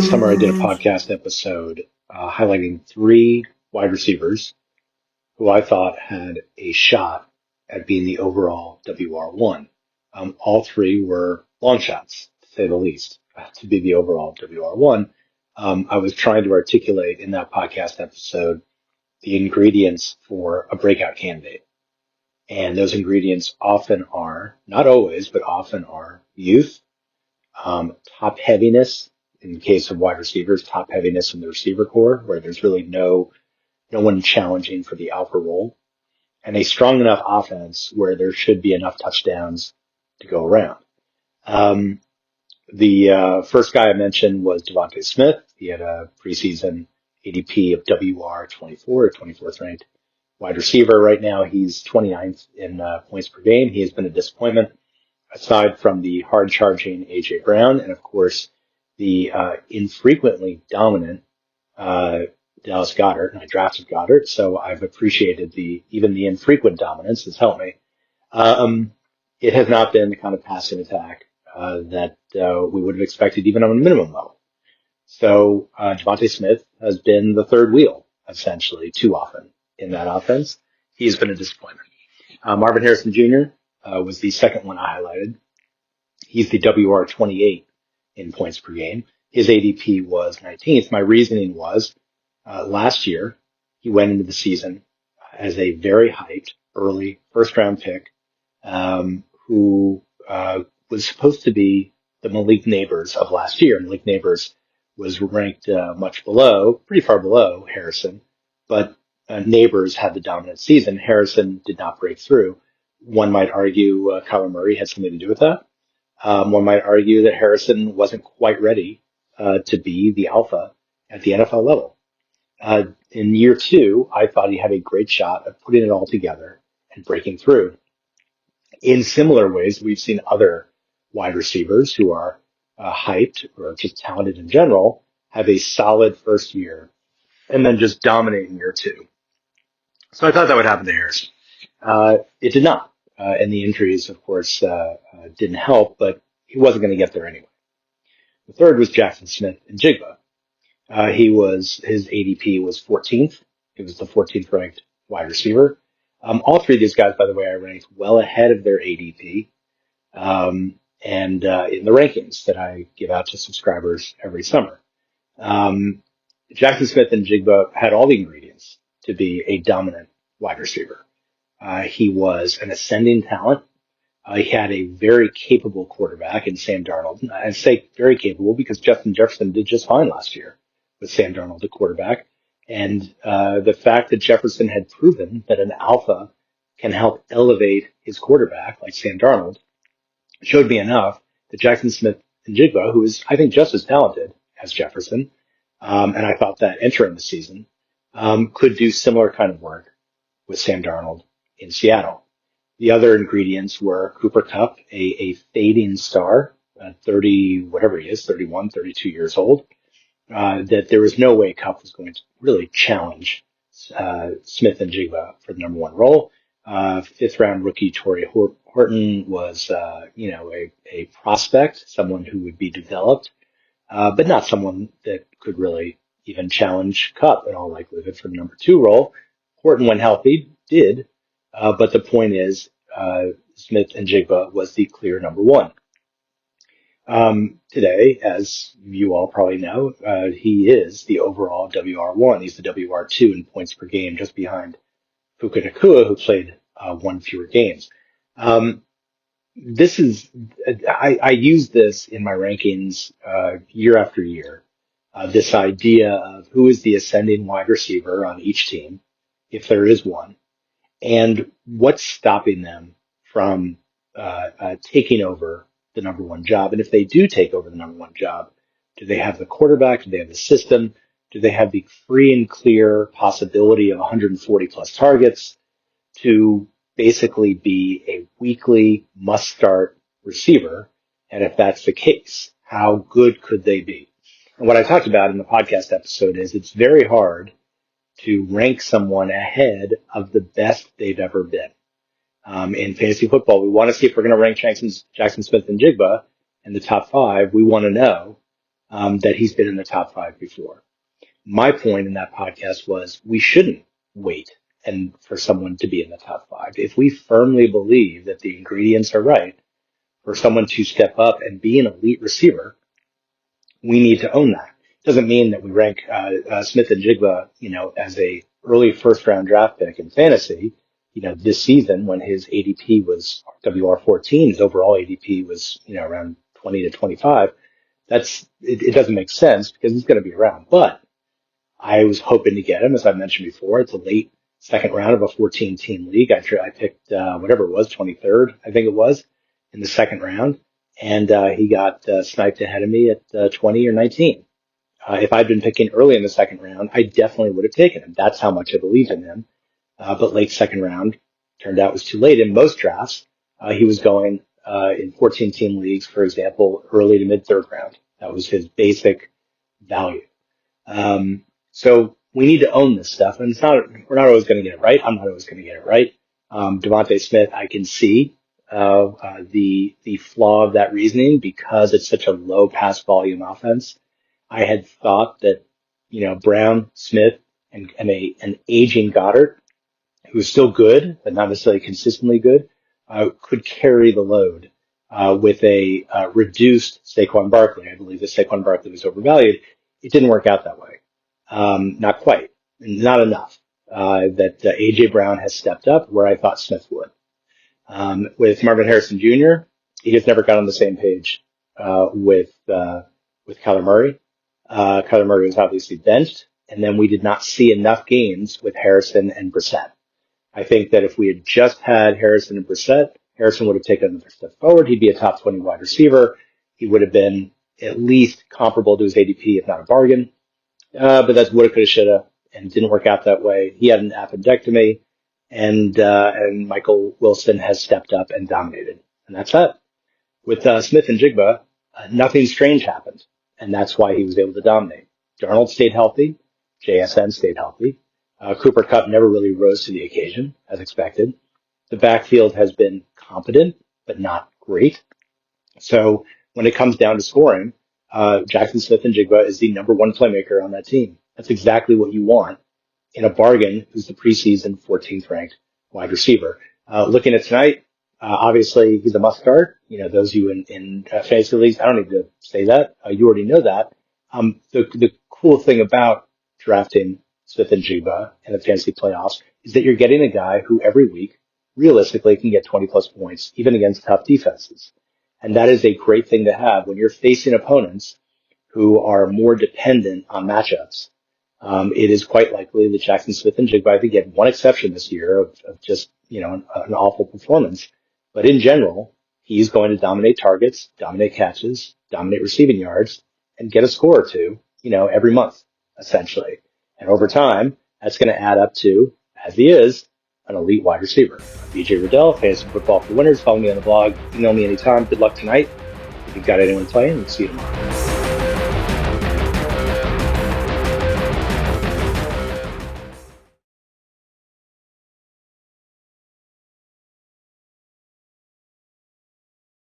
summer I did a podcast episode highlighting three wide receivers who I thought had a shot at being the overall WR1. All three were long shots, to say the least, to be the overall WR1. I was trying to articulate in that podcast episode the ingredients for a breakout candidate. And those ingredients often are, not always, but often are youth, top heaviness, in the case of wide receivers, top heaviness in the receiver core, where there's really no one challenging for the alpha role, and a strong enough offense where there should be enough touchdowns to go around. The first guy I mentioned was Devontae Smith. He had a preseason ADP of WR24, 24th ranked wide receiver. Right now, he's 29th in points per game. He has been a disappointment, aside from the hard-charging A.J. Brown and, of course, the infrequently dominant Dallas Goedert. And I drafted Goedert, so I've appreciated even the infrequent dominance has helped me. It has not been the kind of passing attack that we would have expected even on a minimum level. So Devontae Smith has been the third wheel, essentially, too often in that offense. He's been a disappointment. Marvin Harrison Jr. Was the second one I highlighted. He's the WR28 in points per game. His ADP was 19th. My reasoning was last year he went into the season as a very hyped early first-round pick who was supposed to be the Malik Neighbors of last year. Malik Neighbors was ranked much below, pretty far below Harrison, but Neighbors had the dominant season. Harrison did not break through. One might argue Kyler Murray had something to do with that. One might argue that Harrison wasn't quite ready to be the alpha at the NFL level. In year two, I thought he had a great shot of putting it all together and breaking through. In similar ways, we've seen other wide receivers who are hyped or just talented in general have a solid first year and then just dominate in year two. So I thought that would happen to Harrison. It did not. And the injuries, of course, didn't help, but he wasn't going to get there anyway. The third was Jaxon Smith-Njigba. His ADP was 14th. He was the 14th ranked wide receiver. All three of these guys, by the way, I ranked well ahead of their ADP, and in the rankings that I give out to subscribers every summer. Jaxon Smith-Njigba had all the ingredients to be a dominant wide receiver. He was an ascending talent. He had a very capable quarterback in Sam Darnold. I say very capable because Justin Jefferson did just fine last year with Sam Darnold at quarterback. And the fact that Jefferson had proven that an alpha can help elevate his quarterback, like Sam Darnold, showed me enough that Jaxon Smith-Njigba, who is, I think, just as talented as Jefferson, and I thought that entering the season, could do similar kind of work with Sam Darnold in Seattle. The other ingredients were Cooper Kupp, a fading star, 30, whatever he is, 31, 32 years old, that there was no way Kupp was going to really challenge Smith-Njigba for the number one role. Fifth round rookie Torrey Horton was, a prospect, someone who would be developed, but not someone that could really even challenge Kupp in all likelihood for the number two role. Horton, when healthy, did. But the point is, Smith-Njigba was the clear number one. Today, as you all probably know, he is the overall WR1. He's the WR2 in points per game, just behind Puka Nacua, who played one fewer games. I use this in my rankings year after year. This idea of who is the ascending wide receiver on each team, if there is one, and what's stopping them from taking over the number one job. And if they do take over the number one job, do they have the quarterback? Do they have the system? Do they have the free and clear possibility of 140 plus targets to basically be a weekly must-start receiver? And if that's the case, how good could they be? And what I talked about in the podcast episode is it's very hard to rank someone ahead of the best they've ever been. In fantasy football, we want to see if we're going to rank Jaxon Smith-Njigba in the top five. We want to know that he's been in the top 5 before. My point in that podcast was we shouldn't wait and for someone to be in the top 5. If we firmly believe that the ingredients are right for someone to step up and be an elite receiver, we need to own that. Doesn't mean that we rank Smith-Njigba, as a early first round draft pick in fantasy. This season when his ADP was WR14, his overall ADP was around 20 to 25. It doesn't make sense because he's going to be around. But I was hoping to get him, as I mentioned before. It's a late second round of a 14-team league. I picked whatever it was, 23rd, I think it was, in the second round, and he got sniped ahead of me at 20 or 19. If I'd been picking early in the second round, I definitely would have taken him. That's how much I believe in him. But late second round turned out was too late in most drafts. He was going in 14-team leagues, for example, early to mid third round. That was his basic value. So we need to own this stuff, and we're not always going to get it right. I'm not always going to get it right. Devontae Smith, I can see the flaw of that reasoning because it's such a low pass volume offense. I had thought that Brown, Smith, and an aging Goddard, who's still good but not necessarily consistently good, could carry the load with a reduced Saquon Barkley. I believe that Saquon Barkley was overvalued. It didn't work out that way. Not quite, not enough. That AJ Brown has stepped up where I thought Smith would. With Marvin Harrison Jr., he has never got on the same page with Kyler Murray. Kyler Murray was obviously benched, and then we did not see enough games with Harrison and Brissett. I think that if we had just had Harrison and Brissett, Harrison would have taken another step forward. He'd be a top 20 wide receiver. He would have been at least comparable to his ADP, if not a bargain. But that's woulda, coulda, shoulda, and it didn't work out that way. He had an appendectomy, and Michael Wilson has stepped up and dominated, and that's that. With Smith-Njigba, nothing strange happened, and that's why he was able to dominate. Darnold stayed healthy. JSN stayed healthy. Cooper Kupp never really rose to the occasion, as expected. The backfield has been competent, but not great. So when it comes down to scoring, Jaxon Smith-Njigba is the number one playmaker on that team. That's exactly what you want in a bargain who's the preseason 14th ranked wide receiver. Looking at tonight, obviously he's a must start. Those of you in fantasy leagues, I don't need to say that. You already know that. The cool thing about drafting Smith-Njigba in the fantasy playoffs is that you're getting a guy who every week realistically can get 20 plus points, even against tough defenses. And that is a great thing to have when you're facing opponents who are more dependent on matchups. It is quite likely that Jaxon Smith-Njigba, I think he had one exception this year of just, an awful performance. But in general, he's going to dominate targets, dominate catches, dominate receiving yards, and get a score or two, every month, essentially. And over time, that's going to add up to, as he is, an elite wide receiver. BJ Riddell, Fantasy Football for Winners. Follow me on the blog. Email me anytime. Good luck tonight. If you've got anyone playing, we'll see you tomorrow.